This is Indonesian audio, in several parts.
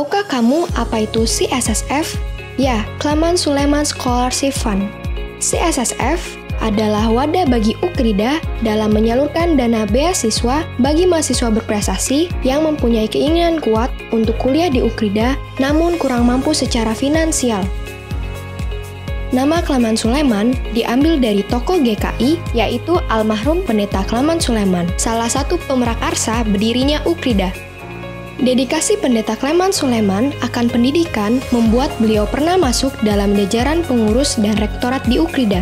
Tahukah kamu apa itu CSSF? Ya, Kleman Suleman Scholarship Fund. CSSF adalah wadah bagi Ukrida dalam menyalurkan dana beasiswa bagi mahasiswa berprestasi yang mempunyai keinginan kuat untuk kuliah di Ukrida namun kurang mampu secara finansial. Nama Kleman Suleman diambil dari tokoh GKI, yaitu almarhum Pendeta Kleman Suleman, salah satu pemrakarsa berdirinya Ukrida. Dedikasi Pendeta Kleman Suleman akan pendidikan membuat beliau pernah masuk dalam jajaran pengurus dan rektorat di Ukrida.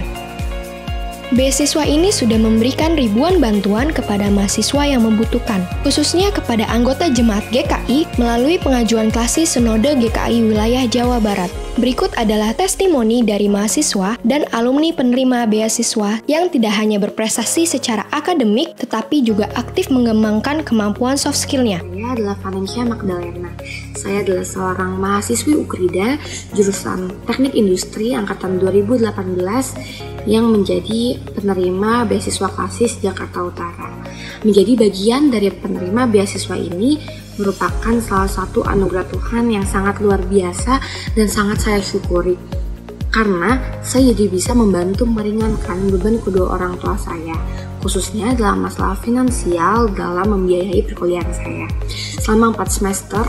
Beasiswa ini sudah memberikan ribuan bantuan kepada mahasiswa yang membutuhkan, khususnya kepada anggota jemaat GKI melalui pengajuan klasi Sinode GKI Wilayah Jawa Barat. Berikut adalah testimoni dari mahasiswa dan alumni penerima beasiswa yang tidak hanya berprestasi secara akademik, tetapi juga aktif mengembangkan kemampuan soft skill-nya. Saya adalah Valensia Magdalena. Saya adalah seorang mahasiswi Ukrida, jurusan Teknik Industri angkatan 2018 yang menjadi penerima beasiswa klasis Jakarta Utara. Menjadi bagian dari penerima beasiswa ini merupakan salah satu anugerah Tuhan yang sangat luar biasa dan sangat saya syukuri. Karena saya jadi bisa membantu meringankan beban kedua orang tua saya, khususnya dalam masalah finansial dalam membiayai perkuliahan saya. Selama 4 semester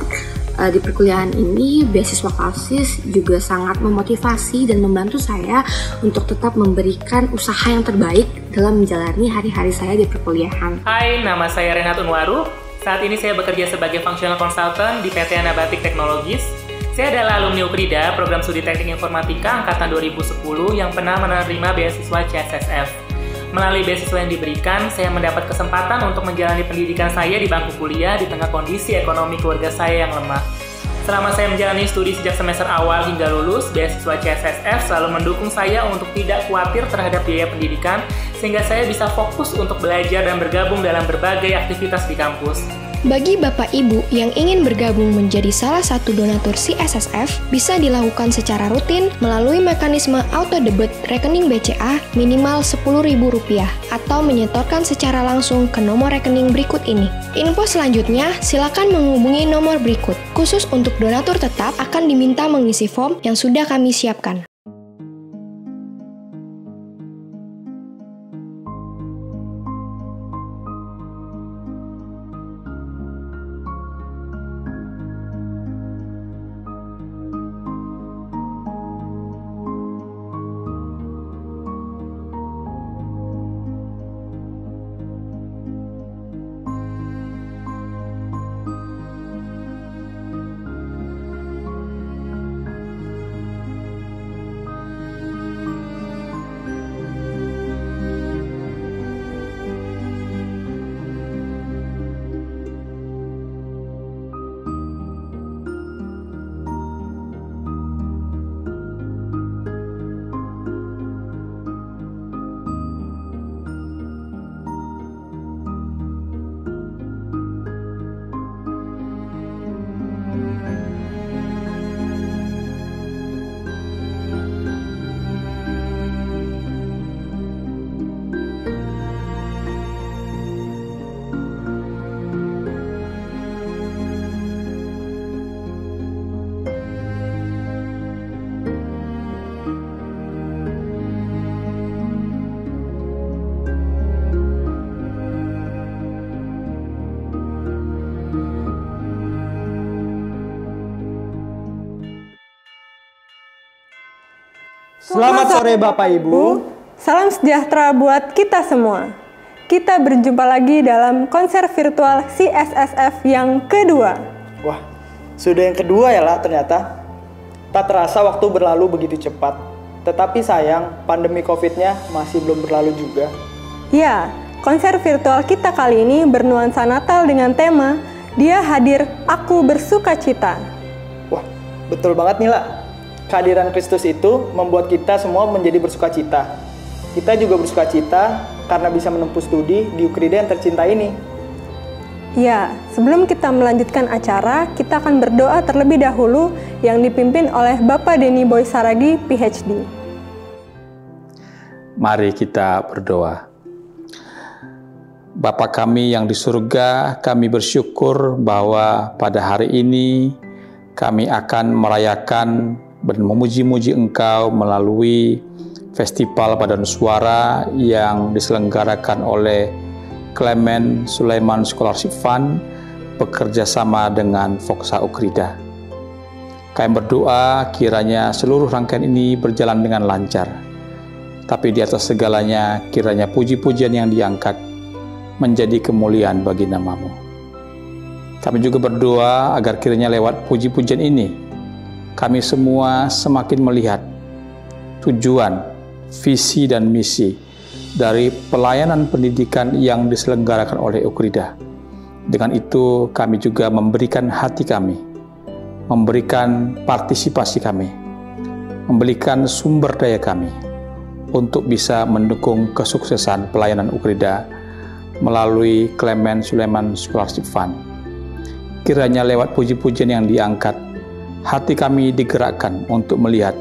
di perkuliahan ini, beasiswa klasis juga sangat memotivasi dan membantu saya untuk tetap memberikan usaha yang terbaik dalam menjalani hari-hari saya di perkuliahan. Hai, nama saya Renat Unwaru. Saat ini saya bekerja sebagai Functional Consultant di PT Anabatik Technologies. Saya adalah alumni Ukrida, program studi teknik informatika angkatan 2010 yang pernah menerima beasiswa CSSF. Melalui beasiswa yang diberikan, saya mendapat kesempatan untuk menjalani pendidikan saya di bangku kuliah di tengah kondisi ekonomi keluarga saya yang lemah. Selama saya menjalani studi sejak semester awal hingga lulus, beasiswa CSSF selalu mendukung saya untuk tidak khawatir terhadap biaya pendidikan, sehingga saya bisa fokus untuk belajar dan bergabung dalam berbagai aktivitas di kampus. Bagi Bapak Ibu yang ingin bergabung menjadi salah satu donatur CSSF, bisa dilakukan secara rutin melalui mekanisme auto-debit rekening BCA minimal Rp10.000 atau menyetorkan secara langsung ke nomor rekening berikut ini. Info selanjutnya, silakan menghubungi nomor berikut. Khusus untuk donatur tetap akan diminta mengisi form yang sudah kami siapkan. Selamat sore Bapak Ibu. Salam sejahtera buat kita semua. Kita berjumpa lagi dalam konser virtual CSSF yang kedua. Wah, sudah yang kedua ya lah ternyata. Tak terasa waktu berlalu begitu cepat. Tetapi sayang, pandemi COVID-nya masih belum berlalu juga. Ya, konser virtual kita kali ini bernuansa Natal dengan tema Dia Hadir, Aku Bersukacita. Wah, betul banget nih lah. Kehadiran Kristus itu membuat kita semua menjadi bersukacita. Kita juga bersukacita karena bisa menempuh studi di Ukrida yang tercinta ini. Ya, sebelum kita melanjutkan acara, kita akan berdoa terlebih dahulu yang dipimpin oleh Bapak Denny Boy Saragi, PhD. Mari kita berdoa. Bapa kami yang di surga, kami bersyukur bahwa pada hari ini kami akan merayakan dan memuji-muji Engkau melalui Festival Paduan Suara yang diselenggarakan oleh Clement Sulaiman Scholarship Fund bekerja sama dengan Voxa Ukrida. Kami berdoa kiranya seluruh rangkaian ini berjalan dengan lancar. Tapi di atas segalanya kiranya puji-pujian yang diangkat menjadi kemuliaan bagi nama-Mu. Kami juga berdoa agar kiranya lewat puji-pujian ini kami semua semakin melihat tujuan, visi dan misi dari pelayanan pendidikan yang diselenggarakan oleh Ukrida. Dengan itu kami juga memberikan hati kami, memberikan partisipasi kami, memberikan sumber daya kami untuk bisa mendukung kesuksesan pelayanan Ukrida melalui Clement Sulaiman Scholarship Fund. Kiranya lewat puji-pujian yang diangkat, hati kami digerakkan untuk melihat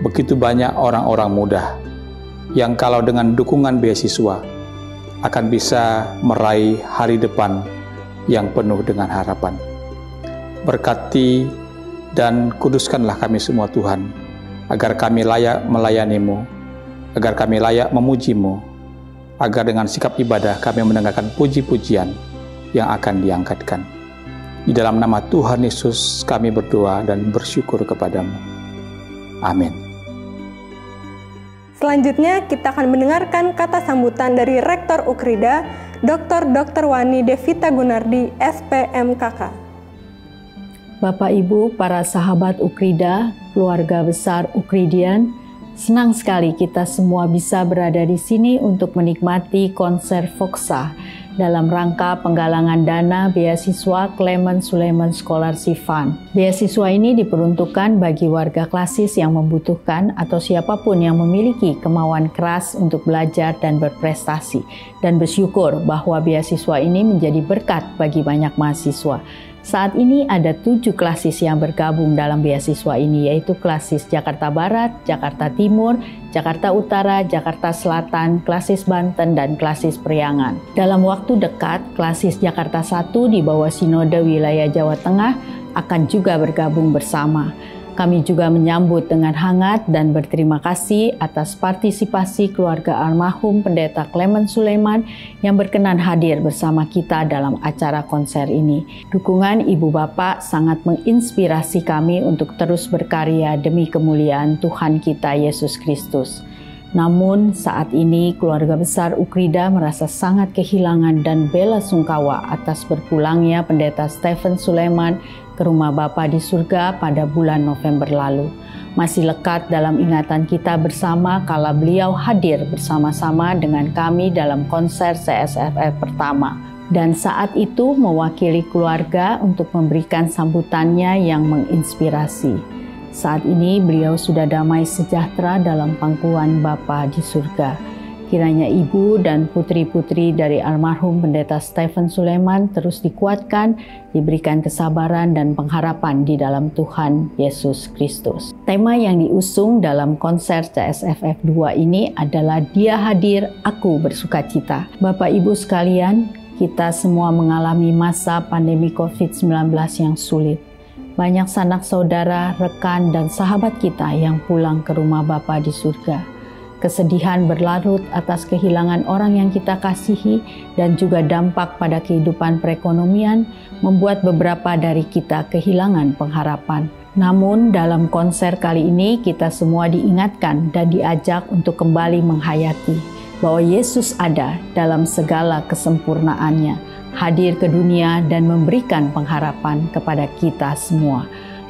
begitu banyak orang-orang muda yang kalau dengan dukungan beasiswa akan bisa meraih hari depan yang penuh dengan harapan. Berkati dan kuduskanlah kami semua Tuhan, agar kami layak melayani-Mu, agar kami layak memuji-Mu, agar dengan sikap ibadah kami mendengarkan puji-pujian yang akan diangkatkan. Di dalam nama Tuhan Yesus kami berdoa dan bersyukur kepadamu. Amin. Selanjutnya kita akan mendengarkan kata sambutan dari Rektor Ukrida, Dr. Wani Devita Gunardi, SPMKK. Bapak Ibu, para sahabat Ukrida, keluarga besar Ukridian, senang sekali kita semua bisa berada di sini untuk menikmati konser Voxa dalam rangka penggalangan dana beasiswa Clement Sulaiman Scholarship Fund. Beasiswa ini diperuntukkan bagi warga klasis yang membutuhkan atau siapapun yang memiliki kemauan keras untuk belajar dan berprestasi, dan bersyukur bahwa beasiswa ini menjadi berkat bagi banyak mahasiswa. Saat ini ada 7 klasis yang bergabung dalam beasiswa ini, yaitu klasis Jakarta Barat, Jakarta Timur, Jakarta Utara, Jakarta Selatan, klasis Banten, dan klasis Priangan. Dalam waktu dekat, klasis Jakarta 1 di bawah Sinode Wilayah Jawa Tengah akan juga bergabung bersama. Kami juga menyambut dengan hangat dan berterima kasih atas partisipasi keluarga almarhum Pendeta Clement Sulaiman yang berkenan hadir bersama kita dalam acara konser ini. Dukungan Ibu Bapak sangat menginspirasi kami untuk terus berkarya demi kemuliaan Tuhan kita Yesus Kristus. Namun saat ini keluarga besar Ukrida merasa sangat kehilangan dan bela sungkawa atas berpulangnya Pendeta Stephen Sulaiman ke rumah Bapa di surga pada bulan November lalu. Masih lekat dalam ingatan kita bersama kala beliau hadir bersama-sama dengan kami dalam konser CSFF pertama. Dan saat itu mewakili keluarga untuk memberikan sambutannya yang menginspirasi. Saat ini beliau sudah damai sejahtera dalam pangkuan Bapa di surga. Kiranya ibu dan putri-putri dari almarhum Pendeta Stephen Sulaiman terus dikuatkan, diberikan kesabaran dan pengharapan di dalam Tuhan Yesus Kristus. Tema yang diusung dalam konser CSFF 2 ini adalah Dia Hadir, Aku Bersukacita. Bapak Ibu sekalian, kita semua mengalami masa pandemi COVID-19 yang sulit. Banyak sanak saudara, rekan, dan sahabat kita yang pulang ke rumah Bapa di surga. Kesedihan berlarut atas kehilangan orang yang kita kasihi dan juga dampak pada kehidupan perekonomian membuat beberapa dari kita kehilangan pengharapan. Namun dalam konser kali ini kita semua diingatkan dan diajak untuk kembali menghayati bahwa Yesus ada dalam segala kesempurnaannya, hadir ke dunia dan memberikan pengharapan kepada kita semua.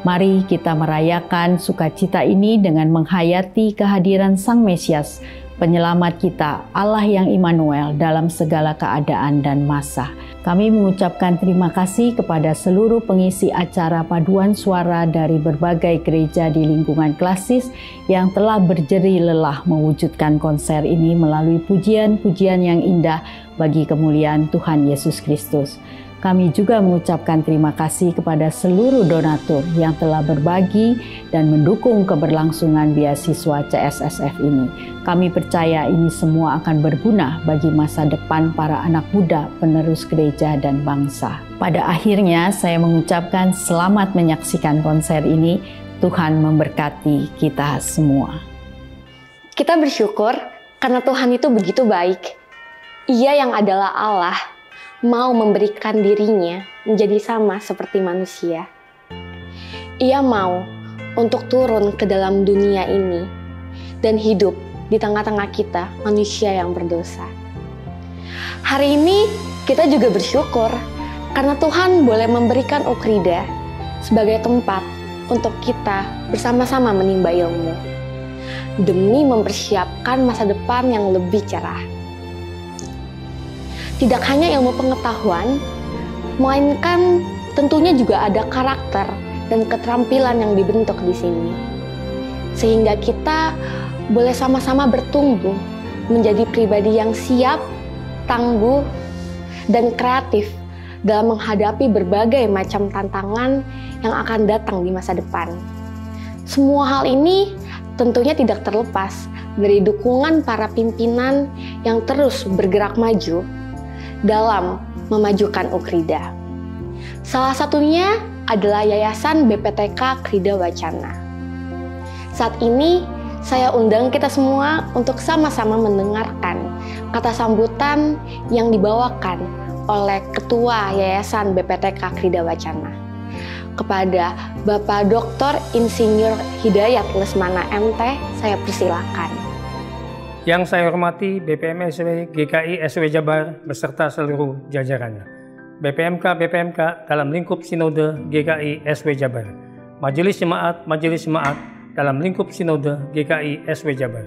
Mari kita merayakan sukacita ini dengan menghayati kehadiran Sang Mesias, penyelamat kita, Allah yang Immanuel dalam segala keadaan dan masa. Kami mengucapkan terima kasih kepada seluruh pengisi acara paduan suara dari berbagai gereja di lingkungan klasis yang telah berjeri lelah mewujudkan konser ini melalui pujian-pujian yang indah bagi kemuliaan Tuhan Yesus Kristus. Kami juga mengucapkan terima kasih kepada seluruh donatur yang telah berbagi dan mendukung keberlangsungan beasiswa CSSF ini. Kami percaya ini semua akan berguna bagi masa depan para anak muda penerus gereja dan bangsa. Pada akhirnya saya mengucapkan selamat menyaksikan konser ini. Tuhan memberkati kita semua. Kita bersyukur karena Tuhan itu begitu baik. Ia yang adalah Allah mau memberikan dirinya menjadi sama seperti manusia. Ia mau untuk turun ke dalam dunia ini dan hidup di tengah-tengah kita manusia yang berdosa. Hari ini kita juga bersyukur karena Tuhan boleh memberikan Ukrida sebagai tempat untuk kita bersama-sama menimba ilmu demi mempersiapkan masa depan yang lebih cerah. Tidak hanya ilmu pengetahuan, melainkan tentunya juga ada karakter dan keterampilan yang dibentuk di sini. Sehingga kita boleh sama-sama bertumbuh menjadi pribadi yang siap, tangguh, dan kreatif dalam menghadapi berbagai macam tantangan yang akan datang di masa depan. Semua hal ini tentunya tidak terlepas dari dukungan para pimpinan yang terus bergerak maju dalam memajukan Ukrida. Salah satunya adalah Yayasan BPTK Krida Wacana. Saat ini saya undang kita semua untuk sama-sama mendengarkan kata sambutan yang dibawakan oleh Ketua Yayasan BPTK Krida Wacana kepada Bapak Dr. Insinyur Hidayat Lesmana MT. Saya persilakan. Yang saya hormati BPM SW GKI SW Jabar beserta seluruh jajarannya, BPMK dalam lingkup Sinode GKI SW Jabar, Majelis Jemaat dalam lingkup Sinode GKI SW Jabar,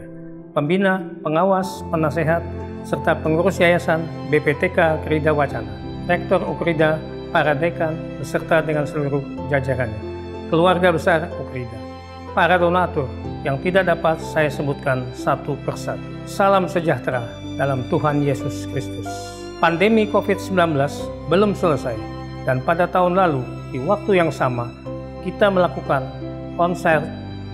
pembina, pengawas, penasehat, serta pengurus Yayasan BPTK Krida Wacana, Rektor Ukrida, para dekan beserta dengan seluruh jajarannya, keluarga besar Ukrida, para donatur yang tidak dapat saya sebutkan satu persatu. Salam sejahtera dalam Tuhan Yesus Kristus. Pandemi COVID-19 belum selesai, dan pada tahun lalu di waktu yang sama kita melakukan konser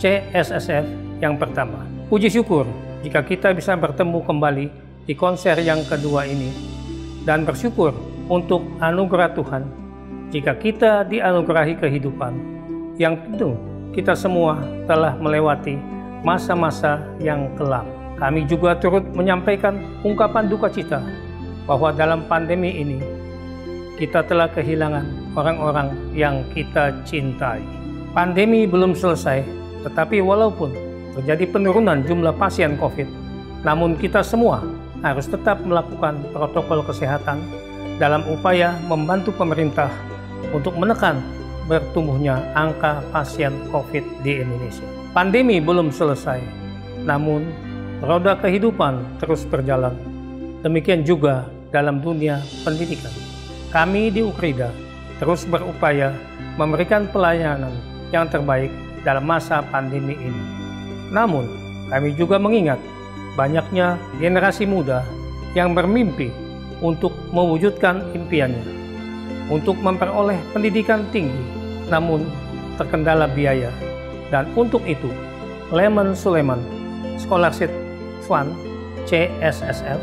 CSSF yang pertama. Puji syukur jika kita bisa bertemu kembali di konser yang kedua ini, dan bersyukur untuk anugerah Tuhan jika kita dianugerahi kehidupan yang penuh. Kita semua telah melewati masa-masa yang kelam. Kami juga turut menyampaikan ungkapan duka cita bahwa dalam pandemi ini kita telah kehilangan orang-orang yang kita cintai. Pandemi belum selesai, tetapi walaupun terjadi penurunan jumlah pasien COVID, namun kita semua harus tetap melakukan protokol kesehatan dalam upaya membantu pemerintah untuk menekan bertumbuhnya angka pasien COVID di Indonesia. Pandemi belum selesai, namun roda kehidupan terus berjalan. Demikian juga dalam dunia pendidikan. Kami di Ukrida terus berupaya memberikan pelayanan yang terbaik dalam masa pandemi ini. Namun, kami juga mengingat banyaknya generasi muda yang bermimpi untuk mewujudkan impiannya, untuk memperoleh pendidikan tinggi, namun terkendala biaya. Dan untuk itu, Clement Sulaiman Scholarship Fund CSSF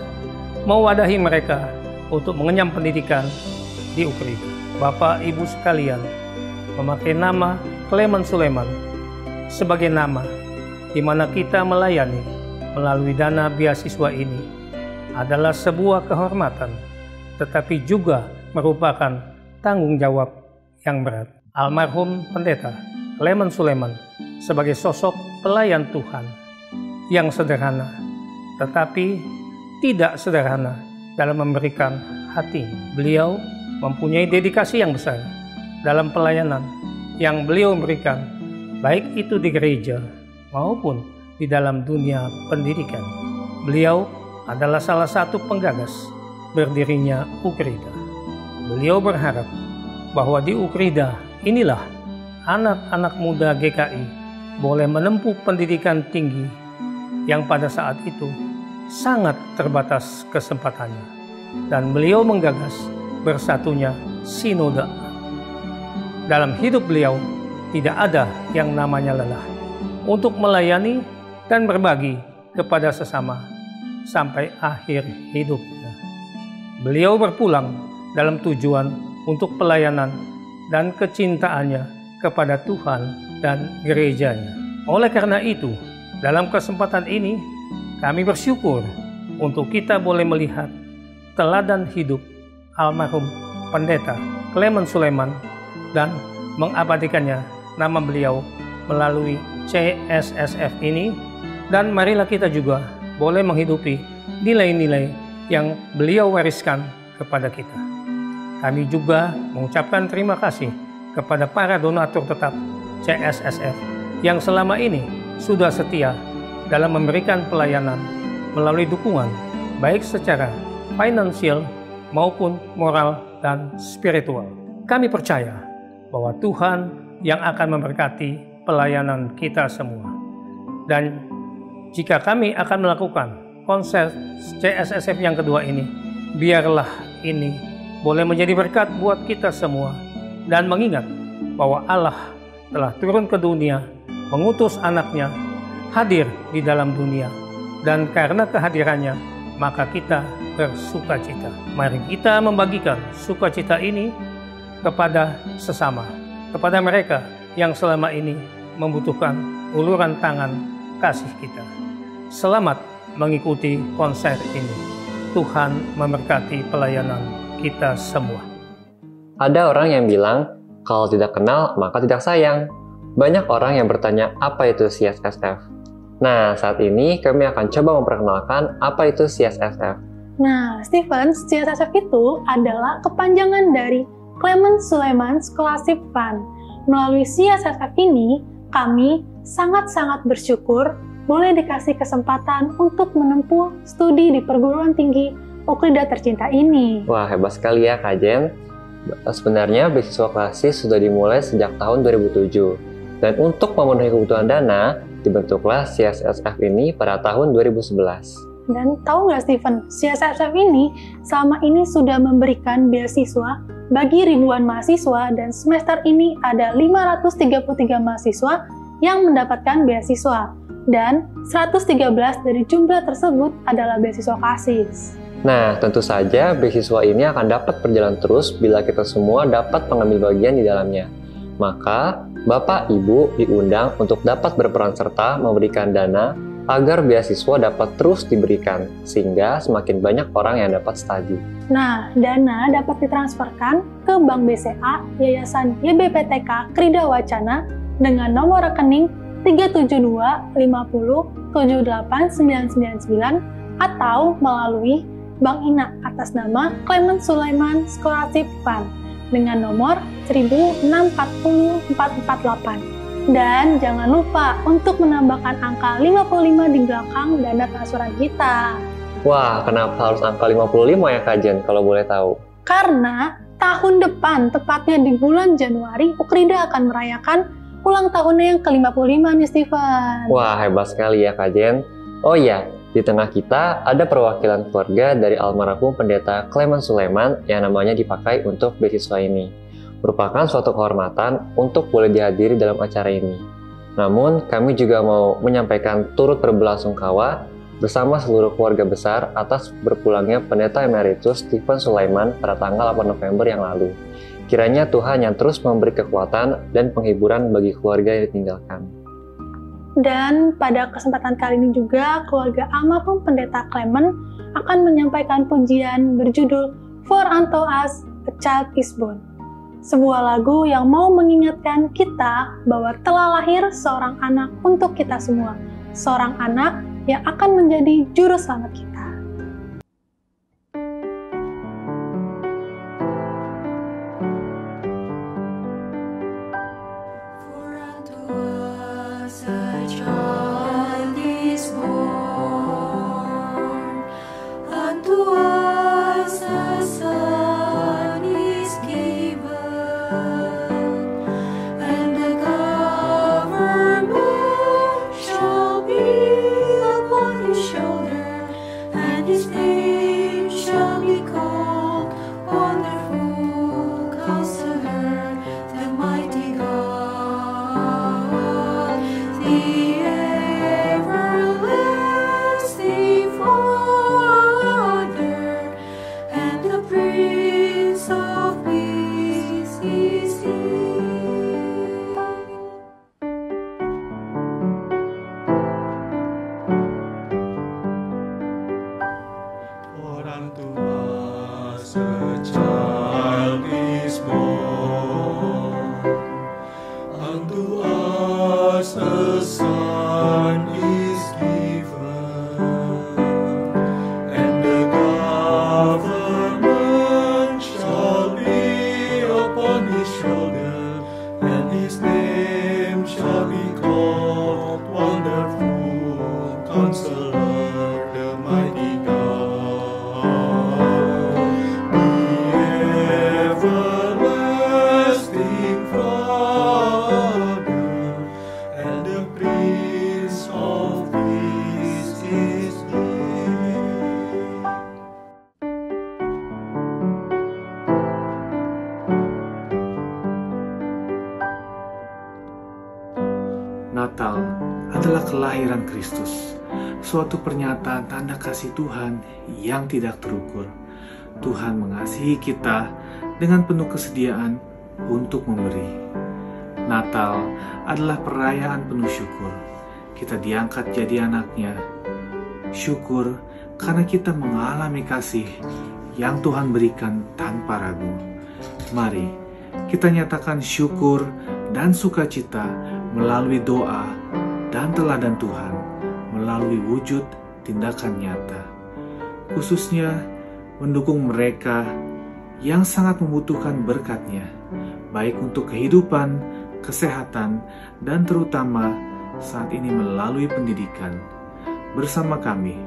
mewadahi mereka untuk mengenyam pendidikan di Ukrida. Bapak Ibu sekalian, memakai nama Clement Sulaiman sebagai nama di mana kita melayani melalui dana beasiswa ini adalah sebuah kehormatan, tetapi juga merupakan tanggung jawab yang berat. Almarhum Pendeta Clement Sulaiman sebagai sosok pelayan Tuhan yang sederhana, tetapi tidak sederhana dalam memberikan hati. Beliau mempunyai dedikasi yang besar dalam pelayanan yang beliau berikan, baik itu di gereja maupun di dalam dunia pendidikan. Beliau adalah salah satu penggagas berdirinya Ukrida. Beliau berharap bahwa di Ukrida inilah anak-anak muda GKI boleh menempuh pendidikan tinggi yang pada saat itu sangat terbatas kesempatannya. Dan beliau menggagas bersatunya sinode. Dalam hidup beliau tidak ada yang namanya lelah untuk melayani dan berbagi kepada sesama sampai akhir hidupnya. Beliau berpulang dalam tujuan untuk pelayanan dan kecintaannya kepada Tuhan dan gerejanya. Oleh karena itu, dalam kesempatan ini kami bersyukur untuk kita boleh melihat teladan hidup almarhum Pendeta Clement Sulaiman dan mengabadikannya nama beliau melalui CSSF ini, dan marilah kita juga boleh menghidupi nilai-nilai yang beliau wariskan kepada kita. Kami juga mengucapkan terima kasih kepada para donatur tetap CSSF yang selama ini sudah setia dalam memberikan pelayanan melalui dukungan baik secara finansial maupun moral dan spiritual. Kami percaya bahwa Tuhan yang akan memberkati pelayanan kita semua. Dan jika kami akan melakukan konser CSSF yang kedua ini, biarlah ini boleh menjadi berkat buat kita semua, dan mengingat bahwa Allah telah turun ke dunia, mengutus anaknya, hadir di dalam dunia, dan karena kehadirannya, maka kita bersukacita. Mari kita membagikan sukacita ini kepada sesama, kepada mereka yang selama ini membutuhkan uluran tangan kasih kita. Selamat mengikuti konser ini. Tuhan memberkati pelayanan kita semua. Ada orang yang bilang, kalau tidak kenal maka tidak sayang. Banyak orang yang bertanya apa itu CSSF. Nah, saat ini kami akan coba memperkenalkan apa itu CSSF. Nah, Steven, CSSF itu adalah kepanjangan dari Clement Sulaiman Scholarship Fund. Melalui CSSF ini, kami sangat-sangat bersyukur boleh dikasih kesempatan untuk menempuh studi di perguruan tinggi Ukrida tercinta ini. Wah, hebat sekali ya Kak Jen. Sebenarnya beasiswa klasik sudah dimulai sejak tahun 2007. Dan untuk memenuhi kebutuhan dana, dibentuklah CSSF ini pada tahun 2011. Dan tahu nggak Steven, CSSF ini selama ini sudah memberikan beasiswa bagi ribuan mahasiswa, dan semester ini ada 533 mahasiswa yang mendapatkan beasiswa. Dan 113 dari jumlah tersebut adalah beasiswa KASIS. Nah, tentu saja beasiswa ini akan dapat berjalan terus bila kita semua dapat mengambil bagian di dalamnya. Maka, Bapak Ibu diundang untuk dapat berperan serta memberikan dana agar beasiswa dapat terus diberikan, sehingga semakin banyak orang yang dapat studi. Nah, dana dapat ditransferkan ke Bank BCA Yayasan YBPTK Krida Wacana dengan nomor rekening 37250789999 atau melalui Bank Ina atas nama Clement Sulaiman Scholarship Fund dengan nomor 1640448. Dan jangan lupa untuk menambahkan angka 55 di belakang dana transferan kita. Wah, kenapa harus angka 55 ya Kak Jen, kalau boleh tahu? Karena tahun depan, tepatnya di bulan Januari, Ukrida akan merayakan ulang tahunnya yang ke-55 nih Steven. Wah, hebat sekali ya Kak Jen. Oh iya, di tengah kita ada perwakilan keluarga dari almarhum Pendeta Clement Sulaiman yang namanya dipakai untuk beasiswa ini. Merupakan suatu kehormatan untuk boleh dihadiri dalam acara ini. Namun, kami juga mau menyampaikan turut berbelasungkawa bersama seluruh keluarga besar atas berpulangnya Pendeta Emeritus Stephen Sulaiman pada tanggal 8 November yang lalu. Kiranya Tuhan yang terus memberi kekuatan dan penghiburan bagi keluarga yang ditinggalkan. Dan pada kesempatan kali ini juga, keluarga almarhum Pendeta Clement akan menyampaikan pujian berjudul For Unto Us a Child is Born. Sebuah lagu yang mau mengingatkan kita bahwa telah lahir seorang anak untuk kita semua. Seorang anak yang akan menjadi juru selamat kita. Unto us a Son is given, and the government shall be upon his shoulder, and his name shall be called Wonderful Counselor, the Mighty God, the Everlasting Father, and the Prince of Peace is He. Natal adalah kelahiran Kristus, suatu pernyataan tanda kasih Tuhan yang tidak terukur. Tuhan mengasihi kita dengan penuh kesediaan untuk memberi. Natal adalah perayaan penuh syukur. Kita diangkat jadi anaknya. Syukur karena kita mengalami kasih yang Tuhan berikan tanpa ragu. Mari kita nyatakan syukur dan sukacita melalui doa dan teladan Tuhan, melalui wujud tindakan nyata, khususnya mendukung mereka yang sangat membutuhkan berkat-Nya, baik untuk kehidupan, kesehatan, dan terutama saat ini melalui pendidikan. Bersama kami,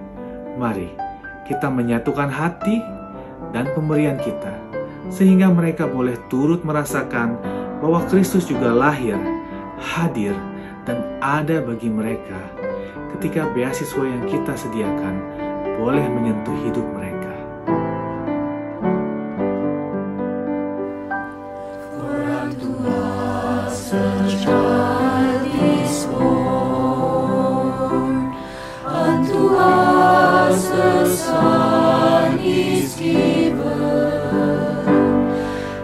mari kita menyatukan hati dan pemberian kita, sehingga mereka boleh turut merasakan bahwa Kristus juga lahir, hadir, dan ada bagi mereka ketika beasiswa yang kita sediakan boleh menyentuh hidup mereka. For unto us a child is born, unto us a Son is given,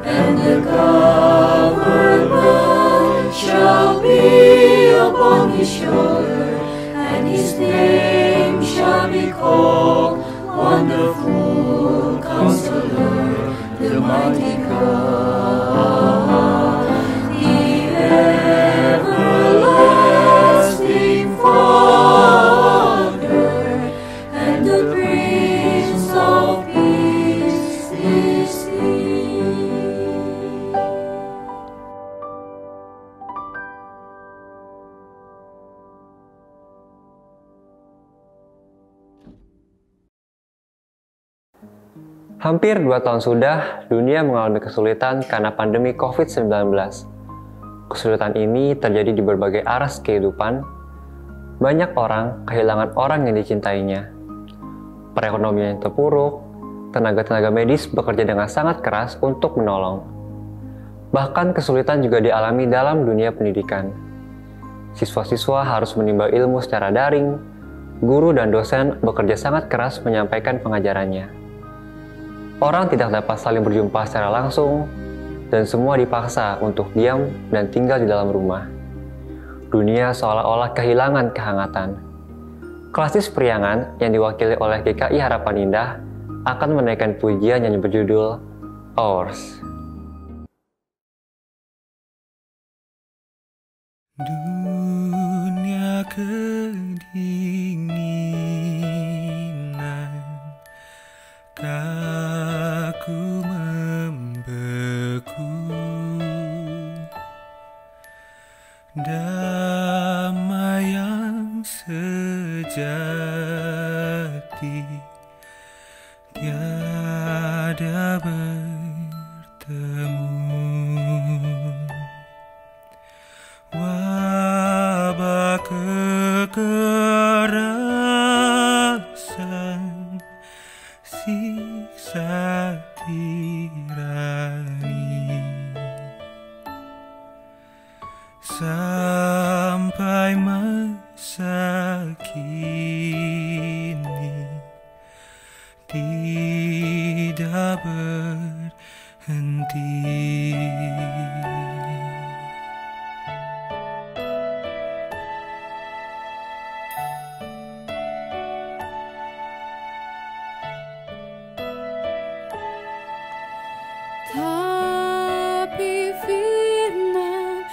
and the government shall be upon his shoulder, and his name shall be called Wonderful Counselor, the Mighty God, the Everlasting Father, and the Prince of Peace is He. Hampir 2 tahun sudah, dunia mengalami kesulitan karena pandemi COVID-19. Kesulitan ini terjadi di berbagai aras kehidupan. Banyak orang kehilangan orang yang dicintainya. Perekonomian yang terpuruk, tenaga-tenaga medis bekerja dengan sangat keras untuk menolong. Bahkan kesulitan juga dialami dalam dunia pendidikan. Siswa-siswa harus menimba ilmu secara daring, guru dan dosen bekerja sangat keras menyampaikan pengajarannya. Orang tidak dapat saling berjumpa secara langsung, dan semua dipaksa untuk diam dan tinggal di dalam rumah. Dunia seolah-olah kehilangan kehangatan. Klasis Priangan yang diwakili oleh GKI Harapan Indah akan menaikkan pujian yang berjudul Ours. Dunia kedinginan, kaku membeku, damai yang sejati tiada bertemu. Wabah kekerasan, siksa tirani, sampai masa kini tidak berhenti. Tapi firman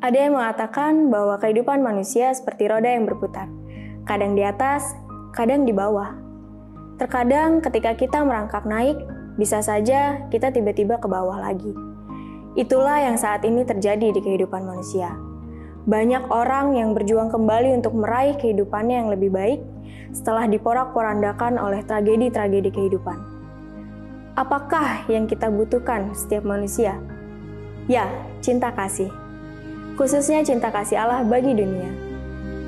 Ada yang mengatakan bahwa kehidupan manusia seperti roda yang berputar, kadang di atas, kadang di bawah. Terkadang ketika kita merangkak naik, bisa saja kita tiba-tiba ke bawah lagi. Itulah yang saat ini terjadi di kehidupan manusia. Banyak orang yang berjuang kembali untuk meraih kehidupannya yang lebih baik setelah diporak-porandakan oleh tragedi-tragedi kehidupan. Apakah yang kita butuhkan setiap manusia? Ya, cinta kasih. Khususnya cinta kasih Allah bagi dunia.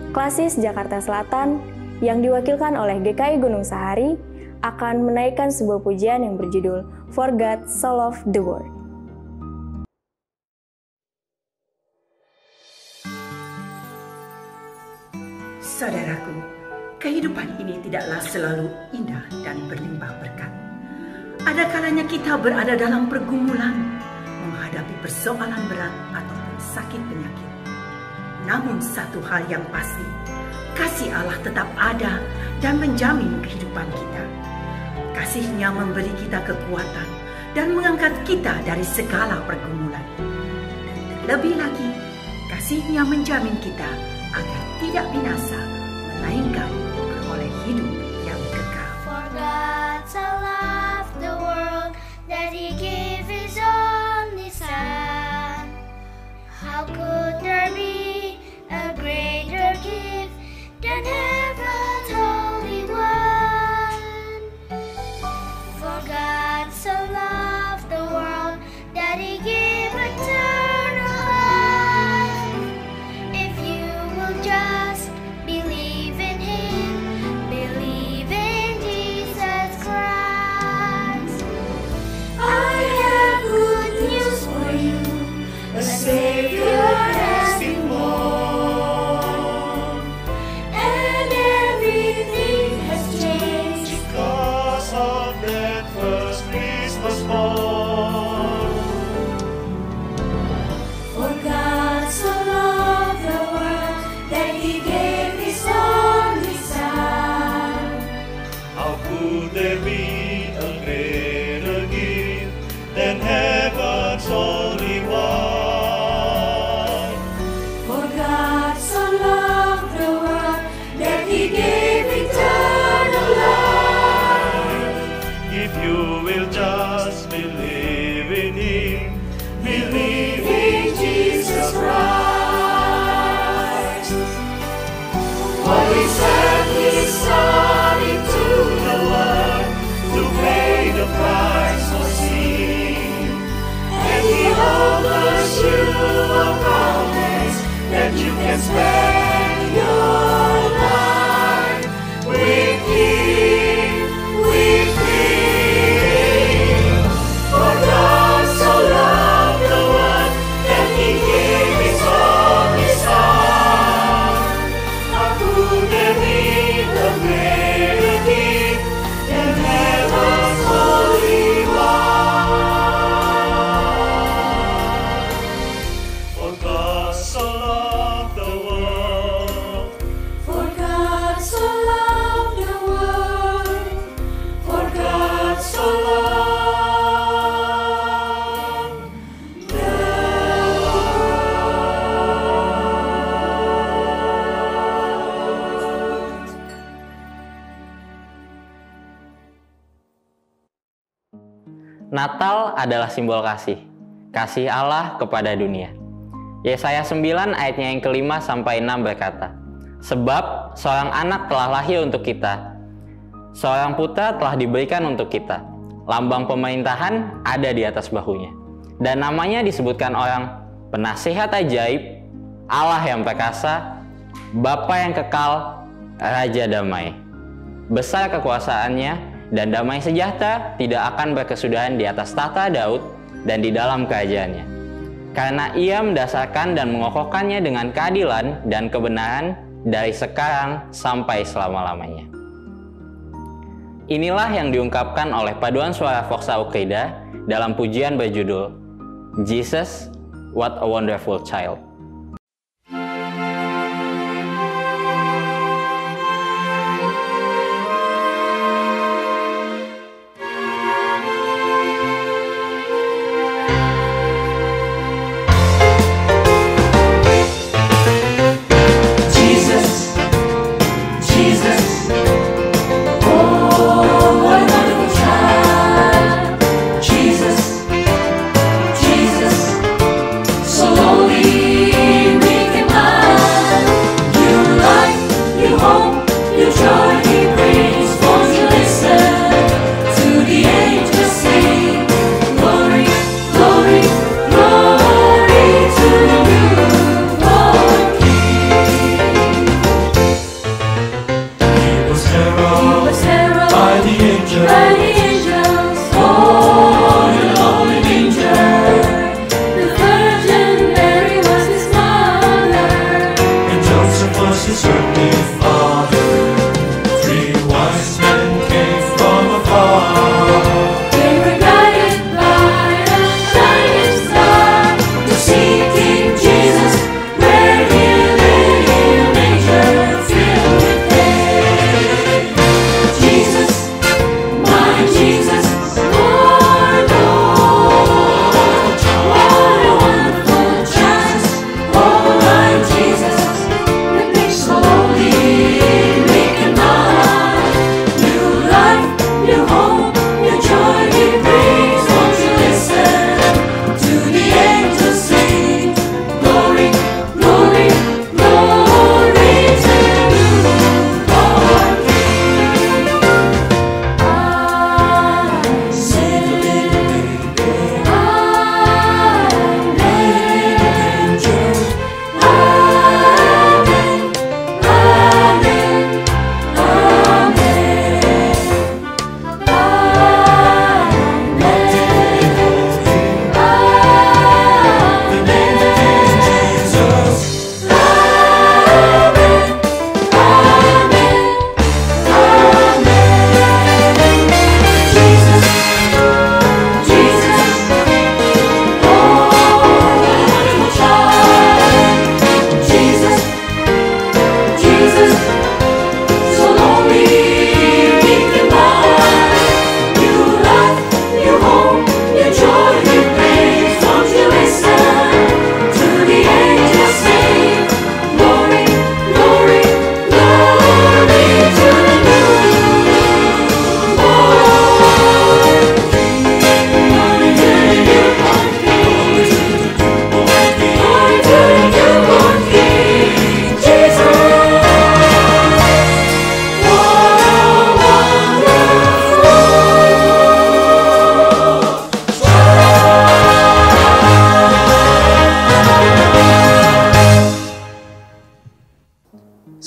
Klasis Jakarta Selatan yang diwakilkan oleh GKI Gunung Sahari akan menaikkan sebuah pujian yang berjudul For God So Loved the World. Saudaraku, kehidupan ini tidaklah selalu indah dan berlimpah berkat. Ada kalanya kita berada dalam pergumulan, menghadapi persoalan berat ataupun sakit penyakit. Namun satu hal yang pasti, kasih Allah tetap ada dan menjamin kehidupan kita. Kasih-Nya memberi kita kekuatan dan mengangkat kita dari segala pergumulan. Lebih lagi, kasih-Nya menjamin kita agar tidak binasa, melainkan beroleh hidup yang kekal. For God so loved the world that He gave His only Son. How could there be a greater gift than heaven's Holy One? For God so loved the world that He gave eternal life. If you will just believing Jesus Christ. For He sent His Son into the world to pay the price for sin, and He offers you a promise that you can spend your life with Him, with Him. For God so loved the world that He gave His only Son. How could there be a greater gift than heaven's Holy One? For God so loved the world. For God so loved the world. For God so loved the world. Natal adalah simbol kasih. Kasih Allah kepada dunia. Yesaya 9 ayatnya yang kelima sampai 6 berkata, sebab seorang anak telah lahir untuk kita, seorang putra telah diberikan untuk kita, lambang pemerintahan ada di atas bahunya, dan namanya disebutkan orang penasihat ajaib, Allah yang perkasa, Bapa yang kekal, Raja damai. Besar kekuasaannya, dan damai sejahtera tidak akan berkesudahan di atas tahta Daud dan di dalam kerajaannya. Karena Ia mendasarkan dan mengokohkannya dengan keadilan dan kebenaran dari sekarang sampai selama-lamanya. Inilah yang diungkapkan oleh paduan suara Voxa Ukrida dalam pujian berjudul Jesus, What a Wonderful Child. Jesus, so lonely.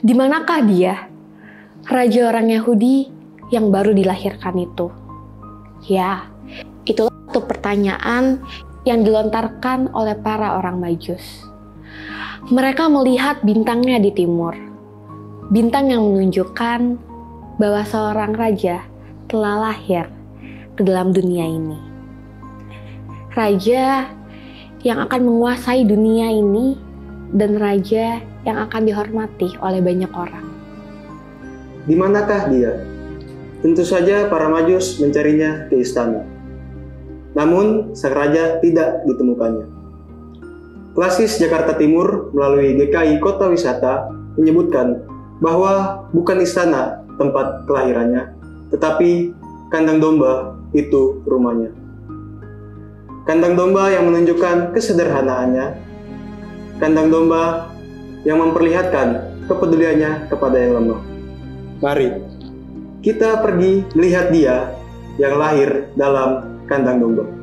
Di manakah dia, raja orang Yahudi yang baru dilahirkan itu? Ya, itulah satu pertanyaan yang dilontarkan oleh para orang Majus. Mereka melihat bintangnya di timur, bintang yang menunjukkan bahwa seorang raja telah lahir ke dalam dunia ini. Raja yang akan menguasai dunia ini dan raja yang akan dihormati oleh banyak orang. Di manakah dia? Tentu saja para Majus mencarinya ke istana. Namun, sang raja tidak ditemukannya. Klasis Jakarta Timur melalui GKI Kota Wisata menyebutkan bahwa bukan istana tempat kelahirannya, tetapi kandang domba itu rumahnya. Kandang domba yang menunjukkan kesederhanaannya, kandang domba yang memperlihatkan kepeduliannya kepada yang lemah. Mari, kita pergi melihat dia yang lahir dalam kandang domba.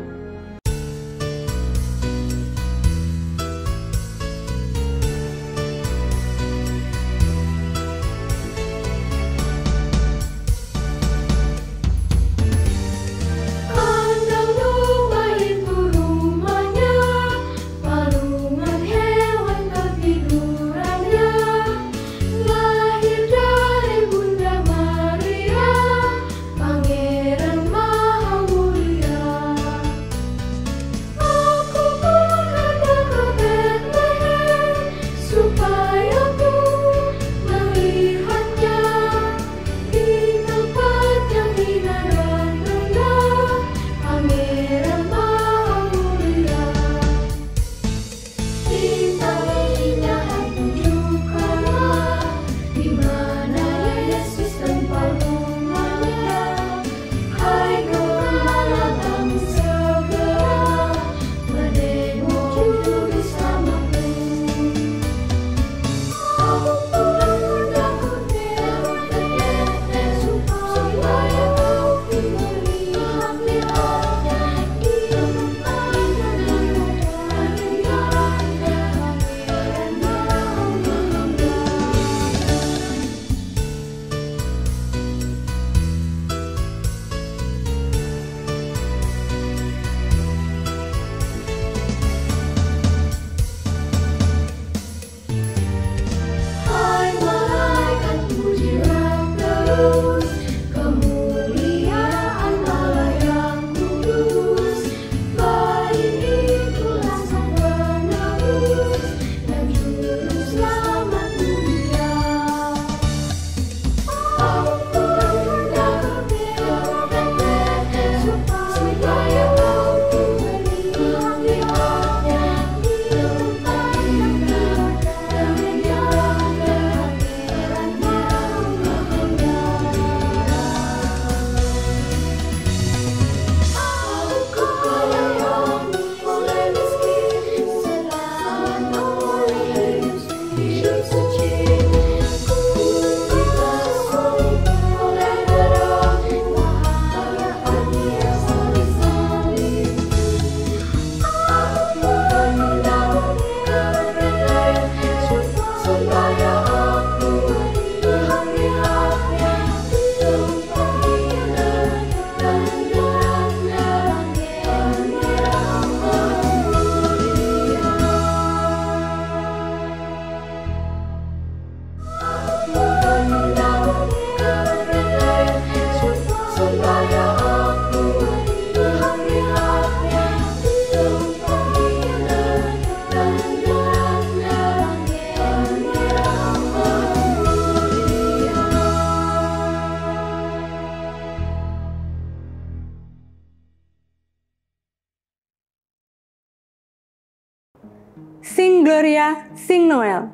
Sing Gloria, Sing Noel.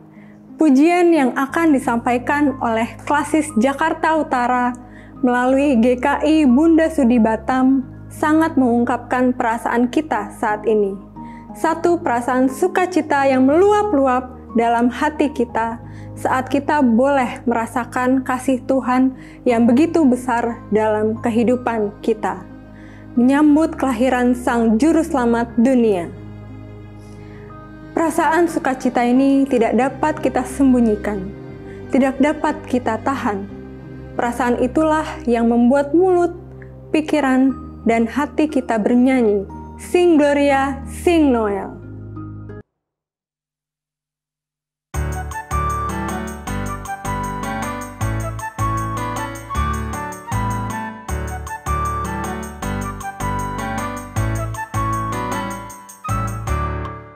Pujian yang akan disampaikan oleh Klasis Jakarta Utara melalui GKI Bunda Sudi Batam sangat mengungkapkan perasaan kita saat ini. Satu perasaan sukacita yang meluap-luap dalam hati kita saat kita boleh merasakan kasih Tuhan yang begitu besar dalam kehidupan kita. Menyambut kelahiran Sang Juru Selamat dunia. Perasaan sukacita ini tidak dapat kita sembunyikan. tidak dapat kita tahan. Perasaan itulah yang membuat mulut, pikiran, dan hati kita bernyanyi, Sing Gloria, Sing Noel.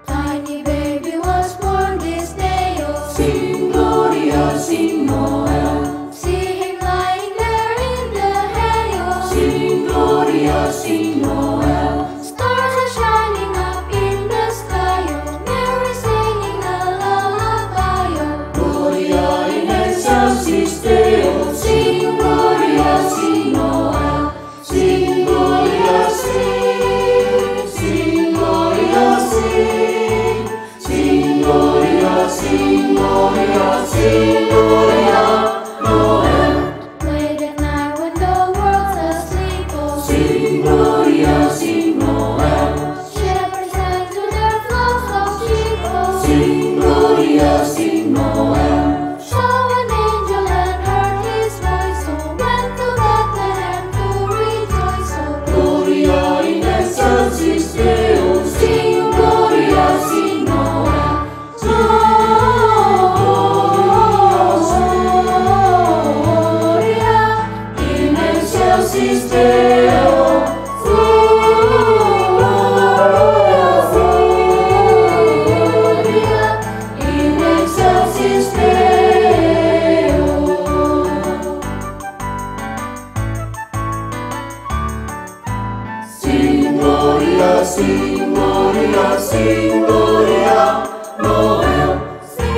Tiny baby was born this day, oh, sing Gloria, sing Noel. See him lying there in the hay, oh, sing Gloria, sing Noel. Stars are shining up in the sky, oh, Mary singing a lullaby, oh, Gloria in excelsis Deo, sing Gloria, sing Noel. Sing Gloria, sing, sing Gloria, sing. Sing Gloria, sing Gloria, sing Gloria, Noel. Late at night when the world's asleep, oh, sing Gloria, sing Noel. Shepherds sang to their flocks of sheep, oh, sing Gloria, sing Noel. Saw an angel and heard his voice, oh, went to Bethlehem to rejoice, oh, Gloria in excelsis Deo, sing Gloria, sing Noel. Gloria in excelsis Deo, Gloria in excelsis Deo. Sing Gloria, sing Gloria, sing Gloria, Noel. Sing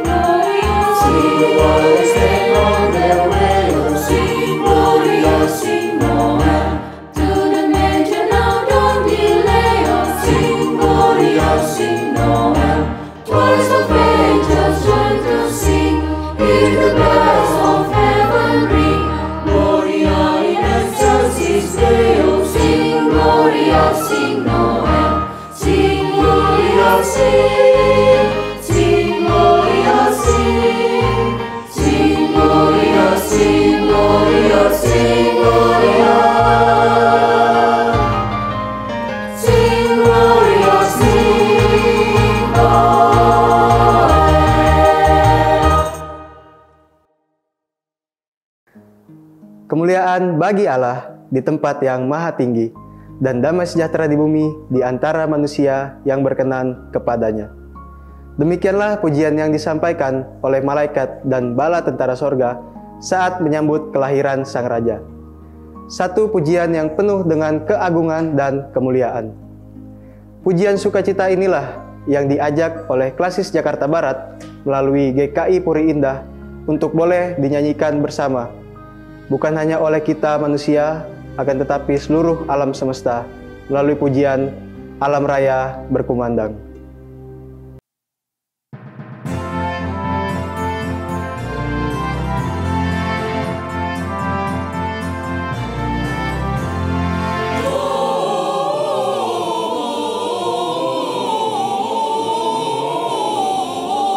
Gloria, sing the wise men on their way, oh, sing Gloria, sing Noel. To the manger now, don't delay, oh, sing Gloria, sing Noel. Choirs of angels join to sing, hear the bells of heaven ring. Gloria in excelsis Deo, sing Gloria, sing Noel. Sing Gloria, sing, sing Gloria, sing. Sing Gloria, sing Gloria, sing Gloria. Sing Gloria, sing Noel. Kemuliaan bagi Allah di tempat yang maha tinggi, dan damai sejahtera di bumi di antara manusia yang berkenan kepadanya. Demikianlah pujian yang disampaikan oleh malaikat dan bala tentara sorga saat menyambut kelahiran Sang Raja. Satu pujian yang penuh dengan keagungan dan kemuliaan. Pujian sukacita inilah yang diajak oleh Klasis Jakarta Barat melalui GKI Puri Indah untuk boleh dinyanyikan bersama, bukan hanya oleh kita manusia, akan tetapi seluruh alam semesta melalui pujian Alam Raya Berkumandang.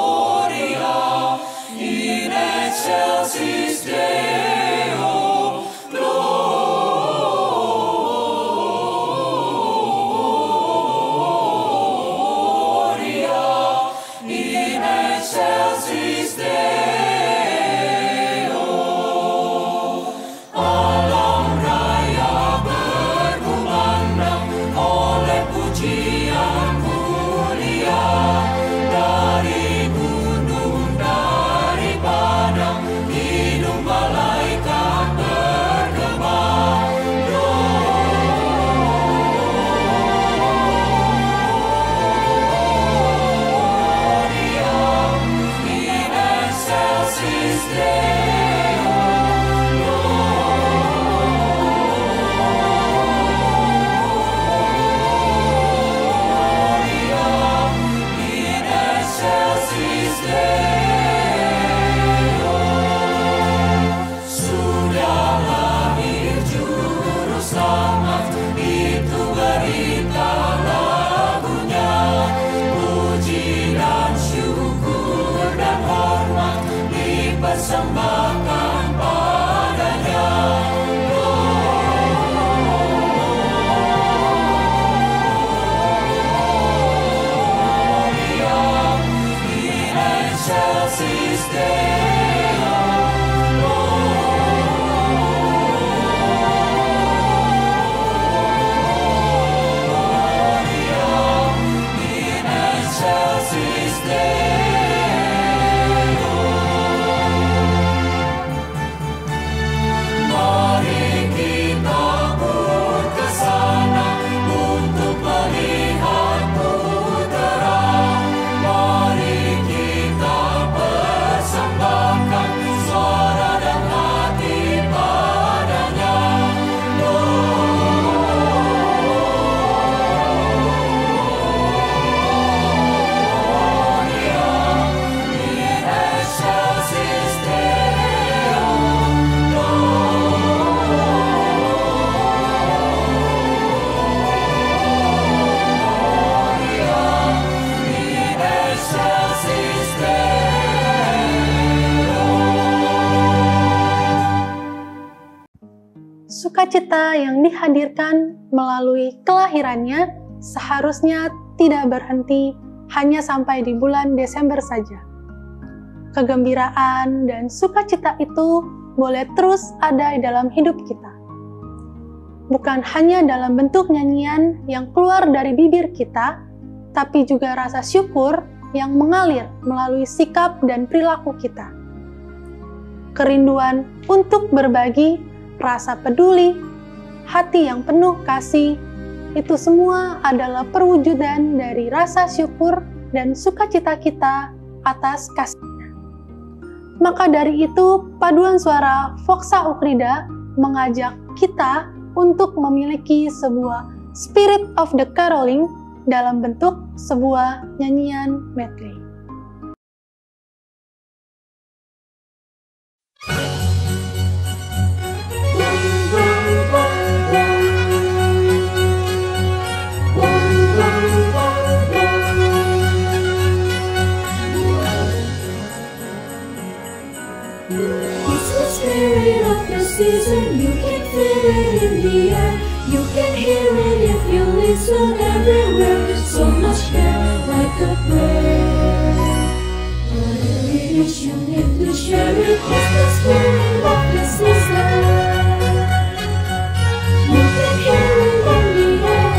Gloria persembahkan padanya. Gloria in excelsis Deo. Gloria in excelsis Deo. Mari kita pun ke sana untuk melihat putra. Mari kita persembahkan suara dan hati padanya. Gloria in excelsis Deo. Sukacita yang dihadirkan melalui kelahirannya seharusnya tidak berhenti hanya sampai di bulan Desember saja. Kegembiraan dan sukacita itu boleh terus ada di dalam hidup kita. Bukan hanya dalam bentuk nyanyian yang keluar dari bibir kita, tapi juga rasa syukur yang mengalir melalui sikap dan perilaku kita. Kerinduan untuk berbagi, rasa peduli, hati yang penuh kasih, itu semua adalah perwujudan dari rasa syukur dan sukacita kita atas kasih-Nya. Maka dari itu, paduan suara Voxa Ukrida mengajak kita untuk memiliki sebuah spirit of the caroling dalam bentuk sebuah nyanyian medley. It's the spirit of the season, you can feel it in the air. You can hear it if you listen everywhere. So much care, like a prayer. Whatever it is, you need to share it. It's the spirit of the season. You can hear it in the air.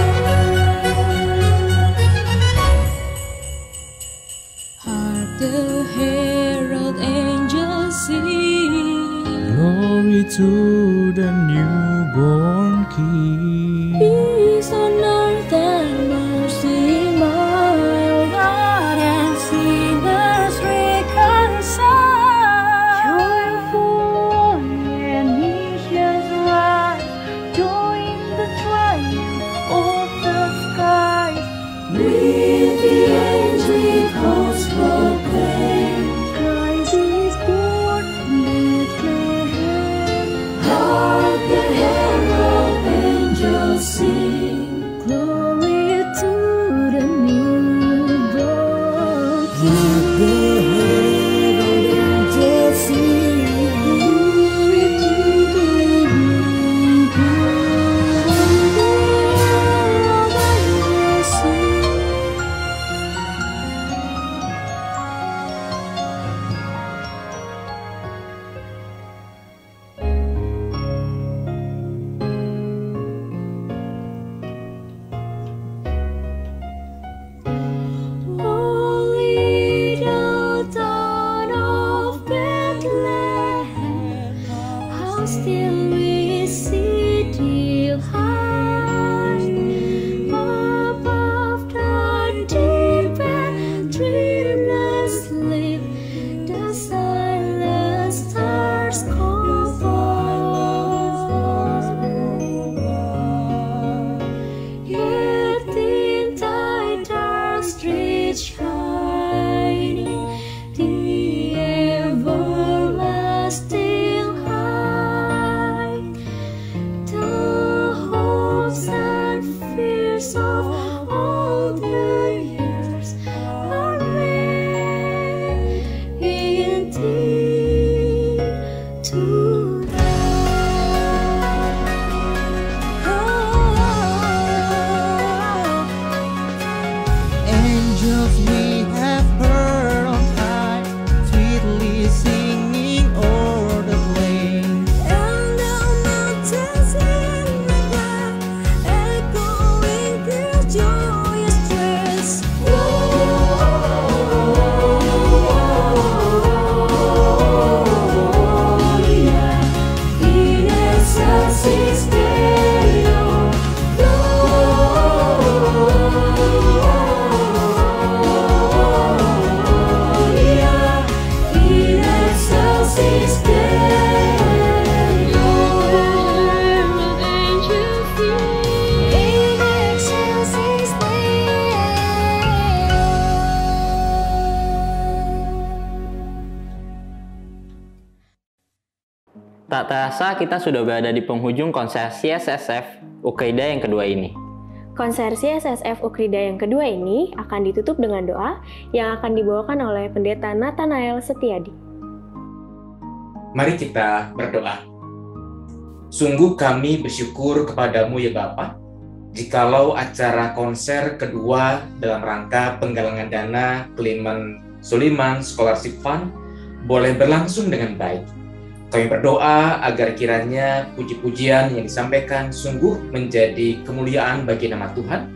Hark the herald angels sing. Glory to the newborn King. Peace on earth and mercy mild, God and sinners reconciled. Joyful and nations rise, join the triumph of the skies. With the angelic hosts proclaim, Christ is born, Bethlehem. hark the herald angels sing. Glory to the newborn King. Still we see till high above the deep and dreamless sleep, the silent stars cover. Yet in thy dark streets shining, the everlasting of all the years are made in thee. Tak terasa kita sudah berada di penghujung konser CSSF Ukrida yang kedua ini. Konser CSSF Ukrida yang kedua ini akan ditutup dengan doa yang akan dibawakan oleh Pendeta Nathanael Setiadi. Mari kita berdoa. Sungguh kami bersyukur kepadamu ya Bapa, jikalau acara konser kedua dalam rangka penggalangan dana Clement Sulaiman Scholarship Fund boleh berlangsung dengan baik. Kami berdoa agar kiranya puji-pujian yang disampaikan sungguh menjadi kemuliaan bagi nama Tuhan.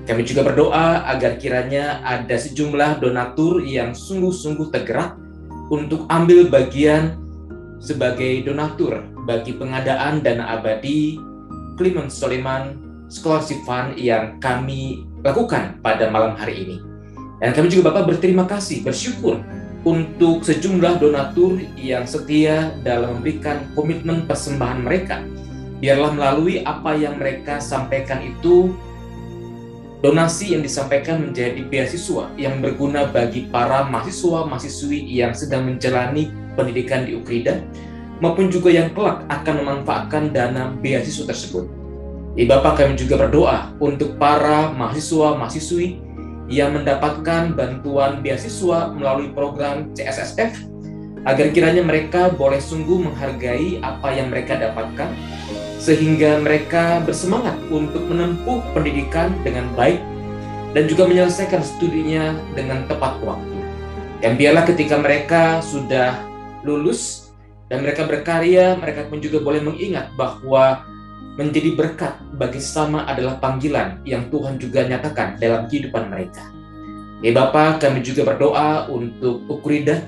Kami juga berdoa agar kiranya ada sejumlah donatur yang sungguh-sungguh tergerak untuk ambil bagian sebagai donatur bagi pengadaan dana abadi Clement Sulaiman Scholarship Fund yang kami lakukan pada malam hari ini. Dan kami juga Bapak berterima kasih, bersyukur untuk sejumlah donatur yang setia dalam memberikan komitmen persembahan mereka. Biarlah melalui apa yang mereka sampaikan itu, donasi yang disampaikan menjadi beasiswa yang berguna bagi para mahasiswa-mahasiswi yang sedang menjalani pendidikan di Ukrida, maupun juga yang kelak akan memanfaatkan dana beasiswa tersebut. Bapak, kami juga berdoa untuk para mahasiswa-mahasiswi yang mendapatkan bantuan beasiswa melalui program CSSF, agar kiranya mereka boleh sungguh menghargai apa yang mereka dapatkan, sehingga mereka bersemangat untuk menempuh pendidikan dengan baik dan juga menyelesaikan studinya dengan tepat waktu. Dan biarlah ketika mereka sudah lulus dan mereka berkarya, mereka pun juga boleh mengingat bahwa menjadi berkat bagi sesama adalah panggilan yang Tuhan juga nyatakan dalam kehidupan mereka. Ya Bapak, kami juga berdoa untuk Ukrida,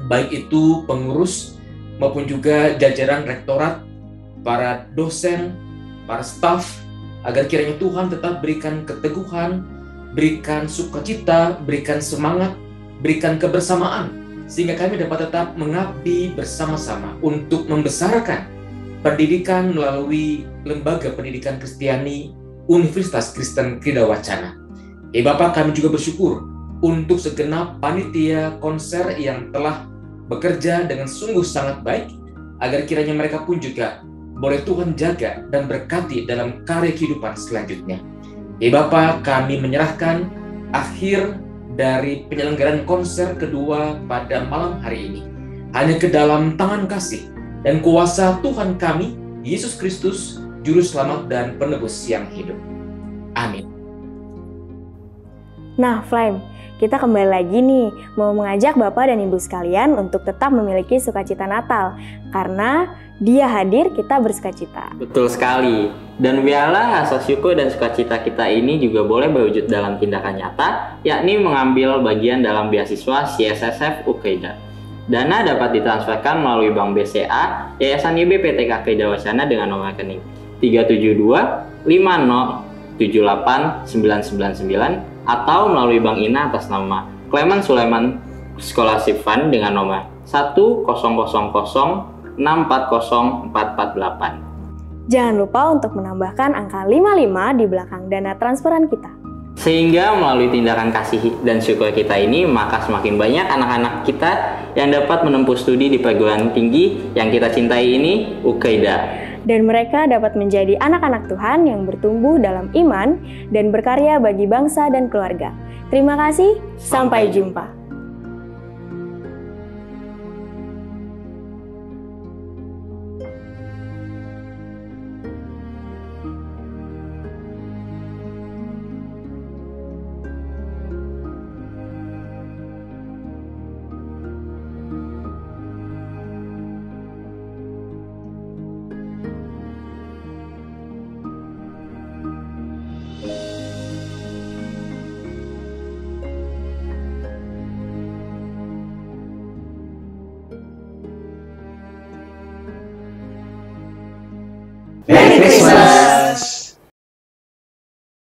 baik itu pengurus maupun juga jajaran rektorat, para dosen, para staf, agar kiranya Tuhan tetap berikan keteguhan, berikan sukacita, berikan semangat, berikan kebersamaan, sehingga kami dapat tetap mengabdi bersama-sama untuk membesarkan pendidikan melalui Lembaga Pendidikan Kristiani Universitas Kristen Krida Wacana. Bapak, kami juga bersyukur untuk segenap panitia konser yang telah bekerja dengan sungguh sangat baik, agar kiranya mereka pun juga boleh Tuhan jaga dan berkati dalam karya kehidupan selanjutnya. Bapak, kami menyerahkan akhir dari penyelenggaraan konser kedua pada malam hari ini hanya ke dalam tangan kasih dan kuasa Tuhan kami, Yesus Kristus, Juru Selamat dan Penebus yang hidup. Amin. Nah, Flame, kita kembali lagi nih, mau mengajak Bapak dan Ibu sekalian untuk tetap memiliki sukacita Natal, karena Dia hadir, kita bersukacita. Betul sekali. Dan biarlah rasa syukur dan sukacita kita ini juga boleh berwujud dalam tindakan nyata, yakni mengambil bagian dalam beasiswa CSSF Ukrida. Dana dapat ditransferkan melalui Bank BCA, Yayasan YB PTK Krida Wacana dengan nomor rekening 372-5078-999 atau melalui Bank INA atas nama Clement Sulaiman Scholarship Fund dengan nomor 1000448. Jangan lupa untuk menambahkan angka 55 di belakang dana transferan kita. Sehingga melalui tindakan kasih dan syukur kita ini, maka semakin banyak anak-anak kita yang dapat menempuh studi di perguruan tinggi yang kita cintai ini, Ukrida. Dan mereka dapat menjadi anak-anak Tuhan yang bertumbuh dalam iman dan berkarya bagi bangsa dan keluarga. Terima kasih, sampai jumpa.